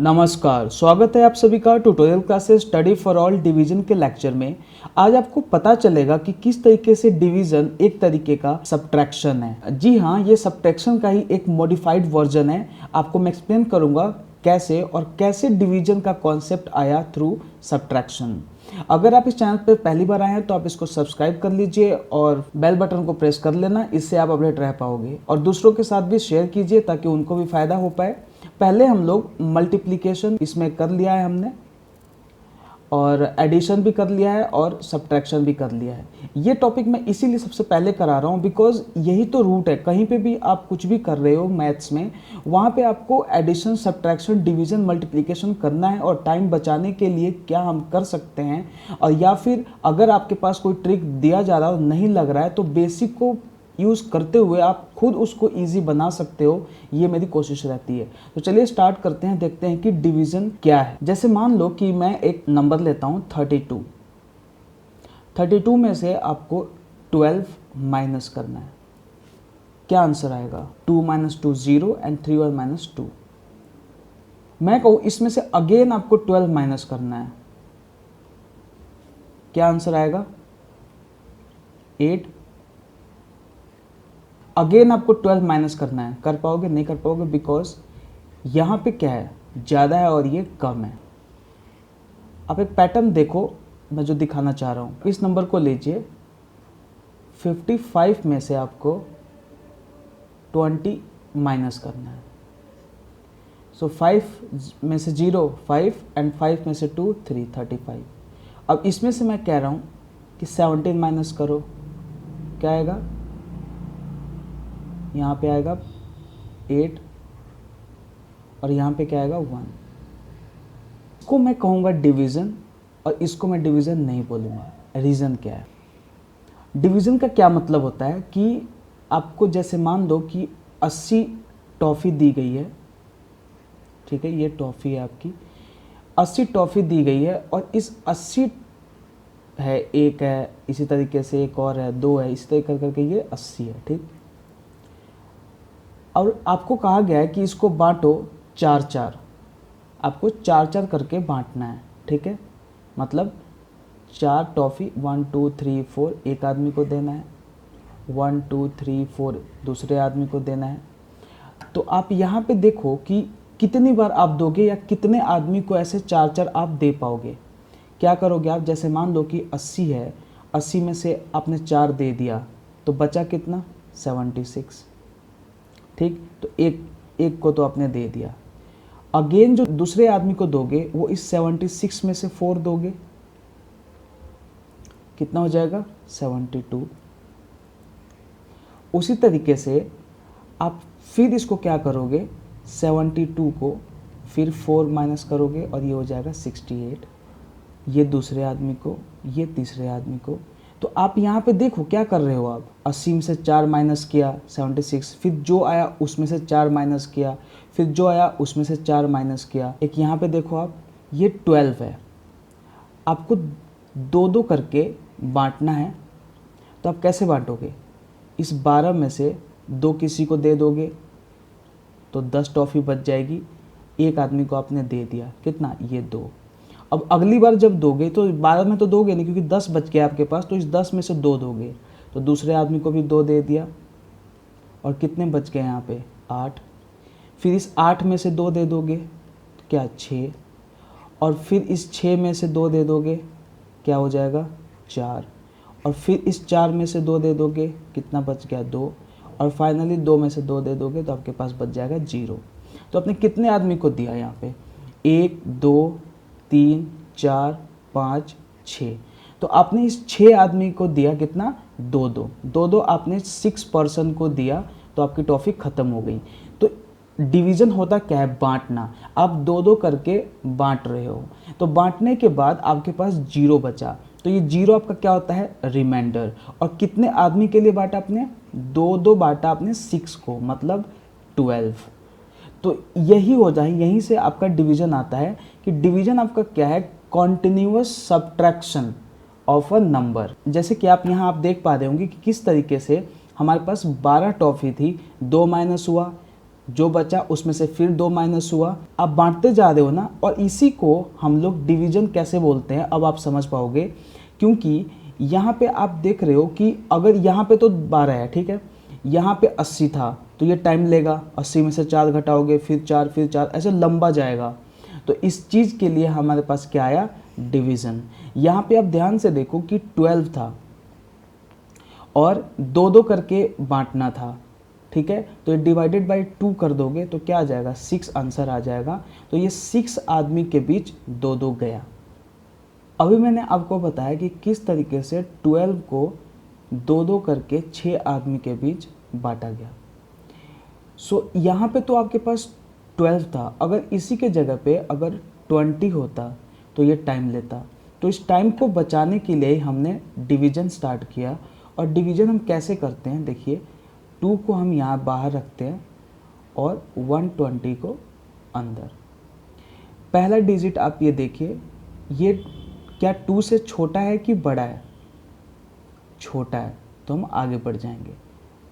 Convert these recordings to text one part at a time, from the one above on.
नमस्कार, स्वागत है आप सभी का tutorial classes study for all division के लेक्चर में। आज आपको पता चलेगा कि किस तरीके से डिवीजन एक तरीके का सब्ट्रैक्शन है। जी हाँ, ये सब्ट्रैक्शन का ही एक मॉडिफाइड वर्जन है। आपको मैं एक्सप्लेन करूंगा कैसे और कैसे डिवीजन का कॉन्सेप्ट आया थ्रू सब्ट्रैक्शन। अगर आप इस चैनल पर पहली बार आए हैं तो आप इसको सब्सक्राइब कर लीजिए और बेल बटन को प्रेस कर लेना, इससे आप अपडेट रह पाओगे। और दूसरों के साथ भी शेयर कीजिए ताकि उनको भी फायदा हो पाए। पहले हम लोग मल्टीप्लिकेशन इसमें कर लिया है हमने, और एडिशन भी कर लिया है और सब्ट्रैक्शन भी कर लिया है। ये टॉपिक मैं इसीलिए सबसे पहले करा रहा हूँ बिकॉज यही तो रूट है। कहीं पे भी आप कुछ भी कर रहे हो मैथ्स में, वहाँ पे आपको एडिशन, सब्ट्रैक्शन, डिवीजन, मल्टीप्लिकेशन करना है। और टाइम बचाने के लिए क्या हम कर सकते हैं, और या फिर अगर आपके पास कोई ट्रिक दिया जा रहा हो नहीं लग रहा है तो बेसिक को यूज़ करते हुए आप खुद उसको इजी बना सकते हो। ये मेरी कोशिश रहती है। तो चलिए स्टार्ट करते हैं, देखते हैं कि डिवीजन क्या है। जैसे मान लो कि मैं एक नंबर लेता हूँ 32। 32 में से आपको 12 माइनस करना है। क्या आंसर आएगा? 2 - 2 0 एंड 3 - 2। मैं कहूँ इसमें से अगेन आपको 12 माइनस करना है। क्या आंसर आएगा? 8। अगेन आपको 12 माइनस करना है। कर पाओगे? नहीं कर पाओगे, बिकॉज यहाँ पे क्या है, ज़्यादा है और ये कम है। आप एक पैटर्न देखो, मैं जो दिखाना चाह रहा हूँ। इस नंबर को लीजिए, 55 में से आपको 20 माइनस करना है। सो 5 में से 0 5 एंड 5 में से 2 3 35। अब इसमें से मैं कह रहा हूँ कि 17 माइनस करो। क्या आएगा? यहाँ पे आएगा 8 और यहाँ पे क्या आएगा 1। इसको मैं कहूँगा डिवीज़न और इसको मैं डिवीज़न नहीं बोलूँगा। रीज़न क्या है? डिवीज़न का क्या मतलब होता है कि आपको जैसे मान दो कि 80 टॉफ़ी दी गई है, ठीक है, ये टॉफ़ी है आपकी, 80 टॉफ़ी दी गई है और इस 80 है, एक है, इसी तरीके से एक और है, 2 है, इसी तरीके करके ये 80 है, ठीक। और आपको कहा गया है कि इसको बांटो 4-4। आपको 4-4 करके बांटना है, ठीक है। मतलब 4 टॉफ़ी 1 2 3 4 एक आदमी को देना है, 1 2 3 4 दूसरे आदमी को देना है। तो आप यहाँ पे देखो कि कितनी बार आप दोगे या कितने आदमी को ऐसे 4-4 आप दे पाओगे। क्या करोगे आप? जैसे मान लो कि 80 है, 80 में से आपने 4 दे दिया तो बचा कितना? 76, ठीक। तो एक को तो आपने दे दिया। अगेन जो दूसरे आदमी को दोगे वो इस 76 में से 4 दोगे, कितना हो जाएगा? 72। उसी तरीके से आप फिर इसको क्या करोगे? 72 को फिर 4 माइनस करोगे और ये हो जाएगा 68। ये दूसरे आदमी को, ये तीसरे आदमी को। तो आप यहाँ पे देखो क्या कर रहे हो आप। 80 में से 4 माइनस किया 76, फिर जो आया उसमें से 4 माइनस किया, फिर जो आया उसमें से 4 माइनस किया। एक यहाँ पे देखो आप, ये 12 है, आपको 2-2 करके बांटना है। तो आप कैसे बांटोगे? इस 12 में से 2 किसी को दे दोगे तो 10 टॉफ़ी बच जाएगी। एक आदमी को आपने दे दिया, कितना? ये 2। अब अगली बार जब दोगे तो 12 में तो दोगे नहीं क्योंकि 10 बच गया आपके पास, तो इस 10 में से 2 दोगे। तो दूसरे आदमी को भी 2 दे दिया और कितने बच गए यहाँ पे? 8। फिर इस 8 में से 2 दे दोगे, क्या? 6। और फिर इस 6 में से 2 दे दोगे, क्या हो जाएगा? 4। और फिर इस 4 में से 2 दे दोगे, कितना बच गया? 2। और फाइनली 2 में से 2 दे दोगे तो आपके पास बच जाएगा 0। तो आपने कितने आदमी को दिया यहाँ पे? 1 2 3 4 5 6। तो आपने इस 6 आदमी को दिया कितना? 2-2। 2-2 आपने 6 पर्सन को दिया तो आपकी टॉफ़ी ख़त्म हो गई। तो डिवीज़न होता क्या है? बांटना। आप 2-2 करके बांट रहे हो, तो बांटने के बाद आपके पास 0 बचा। तो ये 0 आपका क्या होता है? रिमाइंडर। और कितने आदमी के लिए बांटा आपने? 2-2 बांटा आपने 6 को, मतलब 12। तो यही हो जाए, यहीं से आपका डिवीज़न आता है कि डिवीज़न आपका क्या है? Continuous subtraction of a number. जैसे कि आप यहाँ आप देख पा रहे होंगे कि किस तरीके से हमारे पास 12 टॉफ़ी थी, 2 माइनस हुआ, जो बचा उसमें से फिर 2 माइनस हुआ। आप बांटते जा रहे हो ना, और इसी को हम लोग डिवीजन कैसे बोलते हैं अब आप समझ पाओगे। क्योंकि यहाँ पे आप देख रहे हो कि अगर यहाँ पे तो 12 है, ठीक है, यहाँ पे 80 था तो ये टाइम लेगा, 80 में से 4 घटाओगे, फिर 4 फिर 4, ऐसे लंबा जाएगा। तो इस चीज़ के लिए हमारे पास क्या आया, डिवीज़न। यहाँ पे आप ध्यान से देखो कि 12 था और 2-2 करके बांटना था, ठीक है, तो ये डिवाइडेड बाई 2 कर दोगे तो क्या आ जाएगा, 6 आंसर आ जाएगा। तो ये 6 आदमी के बीच 2-2 गया। अभी मैंने आपको बताया कि किस तरीके से 12 को 2-2 करके 6 आदमी के बीच बांटा गया। सो यहाँ पे तो आपके पास 12 था, अगर इसी के जगह पे अगर 20 होता तो ये टाइम लेता। तो इस टाइम को बचाने के लिए हमने डिवीज़न स्टार्ट किया। और डिवीज़न हम कैसे करते हैं, देखिए 2 को हम यहाँ बाहर रखते हैं और 120 को अंदर। पहला डिजिट आप ये देखिए, ये क्या 2 से छोटा है कि बड़ा है, छोटा है, तो हम आगे बढ़ जाएंगे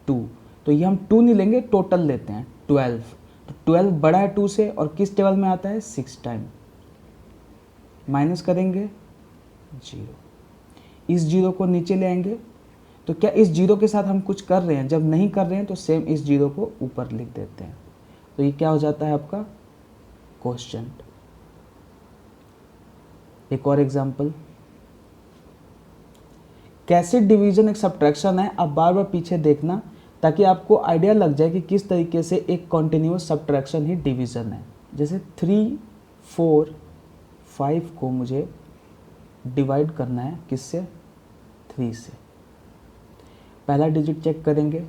2। तो ये हम 2 नहीं लेंगे, टोटल लेते हैं 12। तो 12 बड़ा है 2 से और किस टेबल में आता है, 6 टाइम। माइनस करेंगे 0, इस 0 को नीचे ले आएंगे। तो क्या इस 0 के साथ हम कुछ कर रहे हैं, जब नहीं कर रहे हैं तो सेम इस 0 को ऊपर लिख देते हैं। तो ये क्या हो जाता है आपका क्वोशिएंट। एक और एग्जांपल, कैसे डिवीजन एक सब्ट्रैक्शन है, आप बार बार पीछे देखना ताकि आपको आइडिया लग जाए कि किस तरीके से एक कॉन्टिन्यूअस सब्ट्रैक्शन ही डिवीजन है। जैसे 3, 4, 5 को मुझे डिवाइड करना है किससे, 3 से। पहला डिजिट चेक करेंगे,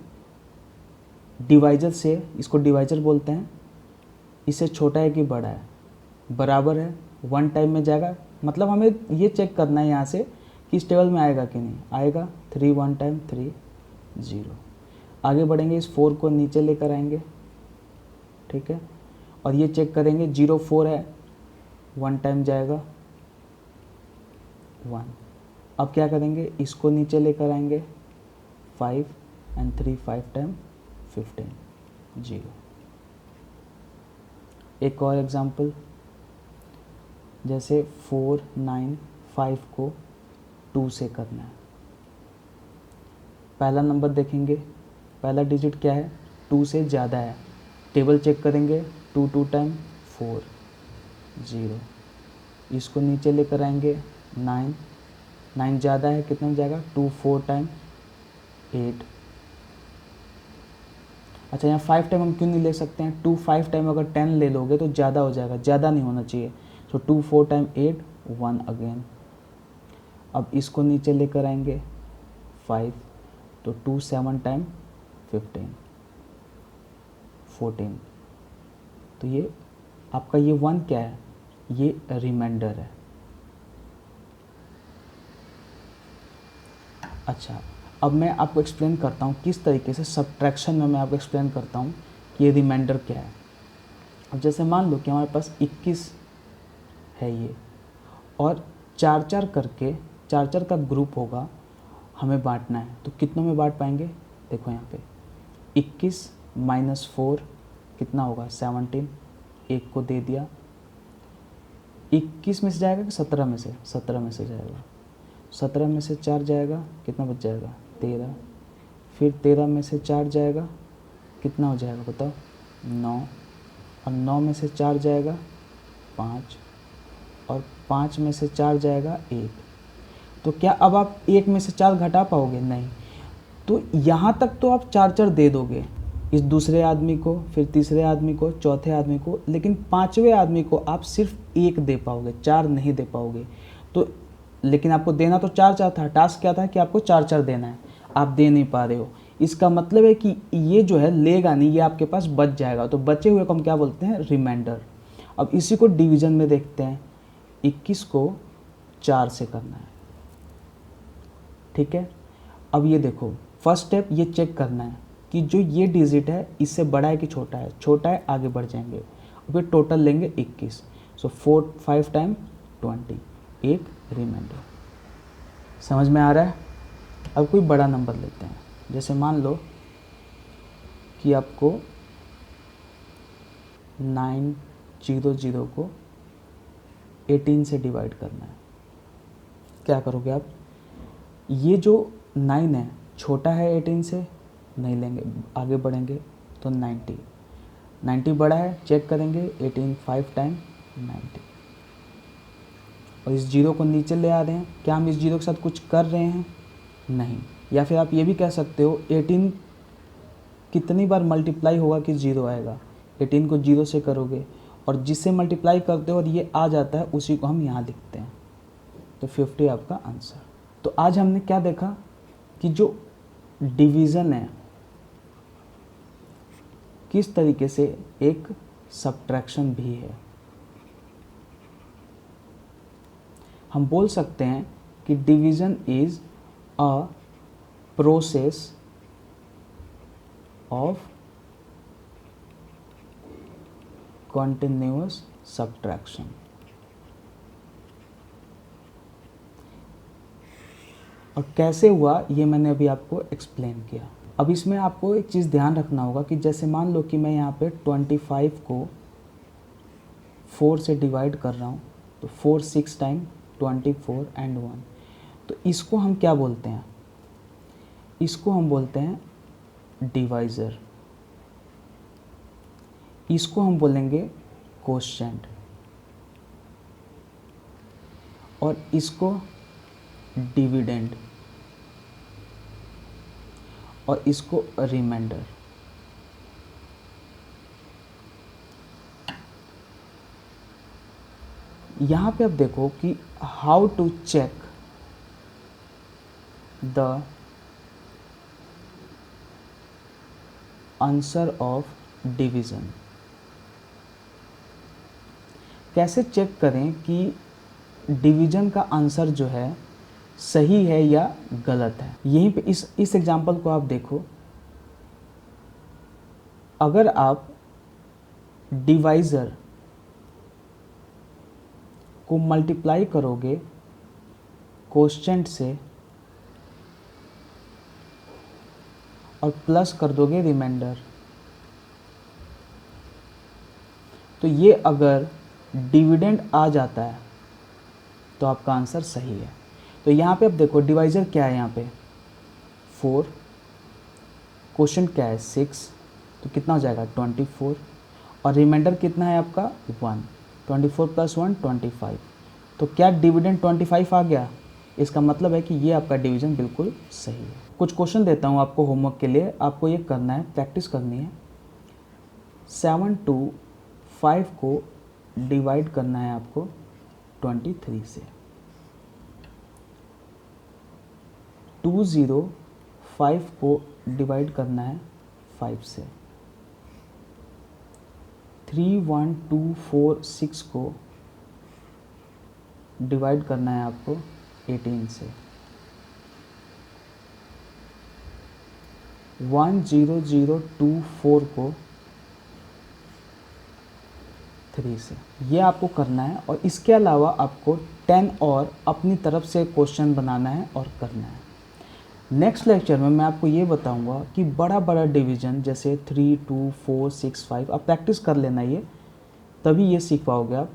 डिवाइजर से, इसको डिवाइजर बोलते हैं, इससे छोटा है कि बड़ा है, बराबर है, 1 टाइम में जाएगा। मतलब हमें ये चेक करना है यहाँ से कि इस टेबल में आएगा कि नहीं आएगा। 3 1 टाइम 3 0। आगे बढ़ेंगे, इस 4 को नीचे लेकर आएंगे, ठीक है, और ये चेक करेंगे 0 4 है, 1 टाइम जाएगा 1। अब क्या करेंगे, इसको नीचे लेकर आएंगे 5 एंड 3 5 टाइम 15 0। एक और एग्जांपल, जैसे 4 9 5 को 2 से करना है। पहला नंबर देखेंगे, पहला डिजिट क्या है, 2 से ज़्यादा है, टेबल चेक करेंगे 2 2 टाइम 4 0। इसको नीचे लेकर आएंगे 9 9 ज़्यादा है, कितना में जाएगा, 2 4 टाइम 8। अच्छा, यहाँ 5 टाइम हम क्यों नहीं ले सकते हैं, 2 5 टाइम अगर 10 ले लोगे तो ज़्यादा हो जाएगा, ज़्यादा नहीं होना चाहिए। सो 2 4 टाइम 8 1 अगेन। अब इसको नीचे लेकर आएंगे 5, तो 2 7 टाइम 15 14। तो ये आपका ये 1 क्या है, ये रिमाइंडर है। अच्छा, अब मैं आपको एक्सप्लेन करता हूँ किस तरीके से सब्ट्रैक्शन में मैं आपको एक्सप्लेन करता हूँ कि ये रिमाइंडर क्या है। अब जैसे मान लो कि हमारे पास 21 है ये, और 4 करके 4 का ग्रुप होगा, हमें बांटना है, तो कितनों में बांट पाएंगे, देखो यहाँ पे 21 माइनस 4 कितना होगा, 17, एक को दे दिया। 21 में से जाएगा कि 17 में से, 17 में से जाएगा, 17 में से 4 जाएगा, कितना बच जाएगा, 13। फिर 13 में से 4 जाएगा, कितना हो जाएगा बताओ, 9। और 9 में से 4 जाएगा 5, और 5 में से 4 जाएगा 1। तो क्या अब आप 1 में से 4 घटा पाओगे, नहीं। तो यहाँ तक तो आप 4 दे दोगे, इस दूसरे आदमी को, फिर तीसरे आदमी को, चौथे आदमी को, लेकिन 5वें आदमी को आप सिर्फ 1 दे पाओगे, 4 नहीं दे पाओगे। तो लेकिन आपको देना तो 4 था, टास्क क्या था कि आपको 4 देना है, आप दे नहीं पा रहे हो। इसका मतलब है कि ये जो है लेगा नहीं, ये आपके पास बच जाएगा। तो बचे हुए को हम क्या बोलते हैं, रिमाइंडर। अब इसी को डिवीजन में देखते हैं, 21 को 4 से करना है, ठीक है। अब ये देखो, फर्स्ट स्टेप ये चेक करना है कि जो ये डिजिट है इससे बड़ा है कि छोटा है, छोटा है, आगे बढ़ जाएंगे। फिर टोटल लेंगे 21। सो 4 5 टाइम 20, एक रिमाइंडर। समझ में आ रहा है। अब कोई बड़ा नंबर लेते हैं, जैसे मान लो कि आपको 900 को 18 से डिवाइड करना है। क्या करोगे आप, ये जो 9 है छोटा है 18 से, नहीं लेंगे, आगे बढ़ेंगे तो 90 बड़ा है, चेक करेंगे 18 5 टाइम 90, और इस जीरो को नीचे ले आ रहे हैं। क्या हम इस जीरो के साथ कुछ कर रहे हैं? नहीं। या फिर आप ये भी कह सकते हो 18 कितनी बार मल्टीप्लाई होगा कि जीरो आएगा, 18 को जीरो से करोगे और जिससे मल्टीप्लाई करते हो और ये आ जाता है उसी को हम यहाँ लिखते हैं, तो 50 आपका आंसर। तो आज हमने क्या देखा कि जो डिवीज़न है किस तरीके से एक सब्ट्रैक्शन भी है। हम बोल सकते हैं कि division is a process of continuous subtraction. और कैसे हुआ ये मैंने अभी आपको एक्सप्लेन किया। अब इसमें आपको एक चीज़ ध्यान रखना होगा कि जैसे मान लो कि मैं यहाँ पे 25 को 4 से डिवाइड कर रहा हूँ, तो 4 6 टाइम 24 एंड 1, तो इसको हम क्या बोलते हैं? इसको हम बोलते हैं डिवाइज़र, इसको हम बोलेंगे कोशेंट, और इसको डिविडेंड, और इसको रिमाइंडर। यहाँ पे आप देखो कि how to check the answer of division. कैसे चेक करें कि डिवीज़न का आंसर जो है सही है या गलत है। यहीं पे इस एग्जांपल को आप देखो, अगर आप डिवाइज़र को मल्टीप्लाई करोगे कोशेंट से और प्लस कर दोगे रिमाइंडर, तो ये अगर डिविडेंड आ जाता है तो आपका आंसर सही है। तो यहाँ पे अब देखो डिवाइज़र क्या है, यहाँ पे 4, कोशेंट क्या है 6, तो कितना हो जाएगा 24, और रिमाइंडर कितना है आपका 1, 24 + 1 25, तो क्या डिविडेंड 25 आ गया? इसका मतलब है कि ये आपका डिवीज़न बिल्कुल सही है। कुछ क्वेश्चन देता हूँ आपको होमवर्क के लिए, आपको ये करना है, प्रैक्टिस करनी है। 7 to 5 को डिवाइड करना है आपको 23 से, 205 को डिवाइड करना है 5 से, 31246 को डिवाइड करना है आपको 18 से, 10024 को 3 से। ये आपको करना है, और इसके अलावा आपको 10 और अपनी तरफ से क्वेश्चन बनाना है और करना है। नेक्स्ट लेक्चर में मैं आपको ये बताऊंगा कि बड़ा बड़ा डिवीज़न जैसे 3 2 4 6 5 आप प्रैक्टिस कर लेना, ये तभी ये सीख पाओगे आप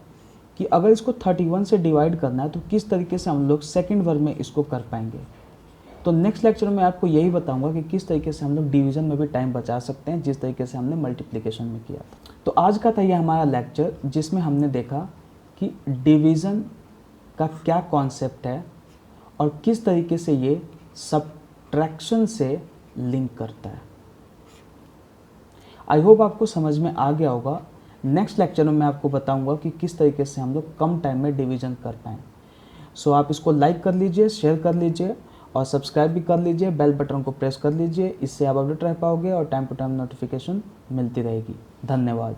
कि अगर इसको 31 से डिवाइड करना है तो किस तरीके से हम लोग सेकंड वर्ग में इसको कर पाएंगे। तो नेक्स्ट लेक्चर में आपको यही बताऊंगा कि किस तरीके से हम लोग डिवीज़न में भी टाइम बचा सकते हैं जिस तरीके से हमने मल्टीप्लिकेशन में किया था। तो आज का था ये हमारा लेक्चर जिसमें हमने देखा कि डिवीज़न का क्या कॉन्सेप्ट है और किस तरीके से ये सब्ट्रैक्शन से लिंक करता है। आई होप आपको समझ में आ गया होगा। नेक्स्ट लेक्चर में मैं आपको बताऊंगा कि किस तरीके से हम लोग कम टाइम में डिवीज़न कर पाएँ। सो आप इसको लाइक कर लीजिए, शेयर कर लीजिए और सब्सक्राइब भी कर लीजिए, बेल बटन को प्रेस कर लीजिए। इससे आप अपडेट रह पाओगे और टाइम टू टाइम नोटिफिकेशन मिलती रहेगी। धन्यवाद।